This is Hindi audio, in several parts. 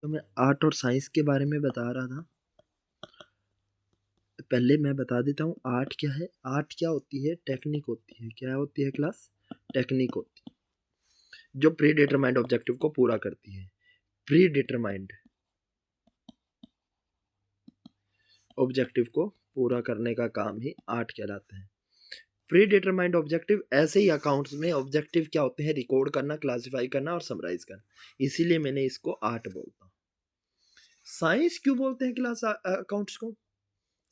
तो मैं आर्ट और साइंस के बारे में बता रहा था। पहले मैं बता देता हूँ आर्ट क्या है। आर्ट क्या होती है? टेक्निक होती है। क्या होती है क्लास? टेक्निक होती है जो प्री डिटरमाइंड ऑब्जेक्टिव को पूरा करती है। प्री डिटरमाइंड ऑब्जेक्टिव को पूरा करने का काम ही आर्ट कहलाता है। प्री डिटरमाइंड ऑब्जेक्टिव ऐसे ही अकाउंट्स में ऑब्जेक्टिव क्या होते हैं? रिकॉर्ड करना, क्लासिफाई करना और समराइज करना। इसीलिए मैंने इसको आर्ट बोलता हूँ। साइंस क्यों बोलते हैं क्लास अकाउंट्स को?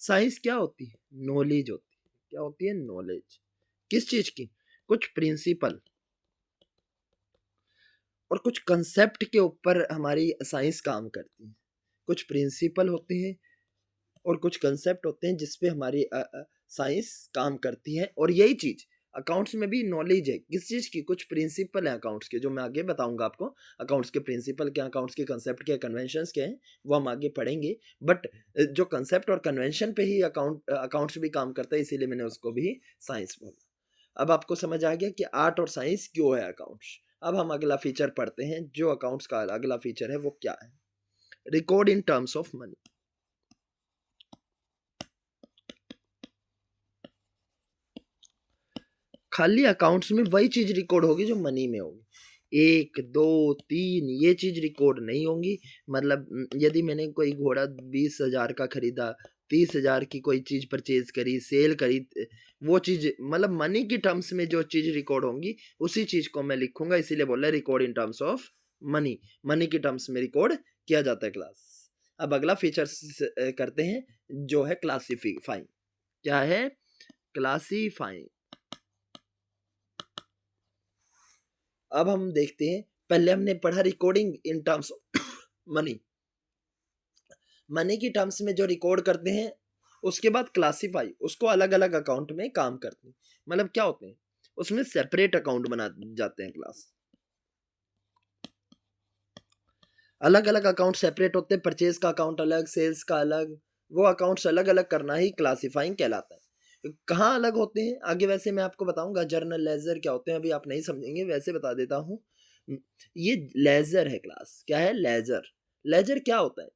साइंस क्या होती है? नॉलेज होती है। क्या होती है? नॉलेज। किस चीज की? कुछ प्रिंसिपल और कुछ कंसेप्ट के ऊपर हमारी साइंस काम करती है। कुछ प्रिंसिपल होते हैं और कुछ कंसेप्ट होते हैं जिस पे हमारी साइंस काम करती है। और यही चीज अकाउंट्स में भी नॉलेज है। किस चीज की? कुछ प्रिंसिपल है अकाउंट्स के, जो मैं आगे बताऊंगा आपको। अकाउंट्स के प्रिंसिपल क्या, अकाउंट्स के कंसेप्ट क्या, कन्वेंशंस क्या है, वो हम आगे पढ़ेंगे। बट जो कंसेप्ट और कन्वेंशन पे ही अकाउंट्स भी काम करता है, इसीलिए मैंने उसको भी साइंस बोला। अब आपको समझ आ गया कि आर्ट और साइंस क्यों है अकाउंट्स। अब हम अगला फीचर पढ़ते हैं। जो अकाउंट्स का अगला फीचर है वो क्या है? Record in terms of money. खाली अकाउंट्स में वही चीज रिकॉर्ड होगी जो मनी में होगी। एक, दो, तीन ये चीज रिकॉर्ड नहीं होंगी। मतलब यदि मैंने कोई घोड़ा 20,000 का खरीदा, 30,000 की कोई चीज परचेज करी, सेल करी, वो चीज मतलब मनी की टर्म्स में जो चीज रिकॉर्ड होंगी उसी चीज को मैं लिखूंगा। इसीलिए बोल रहा है record in terms of money. Money की टर्म्स में रिकॉर्ड किया जाता है क्लास। अब अगला फीचर करते हैं जो है क्लासिफाइंग। क्या है? क्लासिफाइंग। अब हम देखते हैं। पहले हमने पढ़ा recording in terms of money. Money की टर्म्स में जो रिकॉर्ड करते हैं, उसके बाद क्लासिफाई, उसको अलग अलग अकाउंट में काम करते हैं। मतलब क्या होते हैं? उसमें सेपरेट अकाउंट बना जाते हैं क्लास। अलग अलग अकाउंट सेपरेट होते हैं। परचेज का अकाउंट अलग, सेल्स का अलग। वो अकाउंट्स अलग अलग करना ही क्लासिफाइंग कहलाता है। कहाँ अलग होते हैं आगे वैसे मैं आपको बताऊंगा। जर्नल लेजर क्या होते हैं अभी आप नहीं समझेंगे, वैसे बता देता हूँ। ये लेजर है क्लास। क्या है? लेजर। लेजर क्या होता है?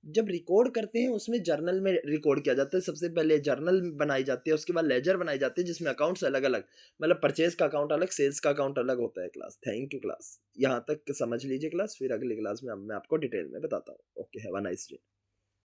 जब रिकॉर्ड करते हैं उसमें जर्नल में रिकॉर्ड किया जाता है। सबसे पहले जर्नल बनाई जाती है, उसके बाद लेजर बनाई जाती है जिसमें अकाउंट्स अलग अलग, मतलब परचेज का अकाउंट अलग, सेल्स का अकाउंट अलग होता है क्लास। थैंक यू क्लास, यहाँ तक समझ लीजिए क्लास। फिर अगली क्लास में मैं आपको डिटेल में बताता हूँ। Okay, have a nice day.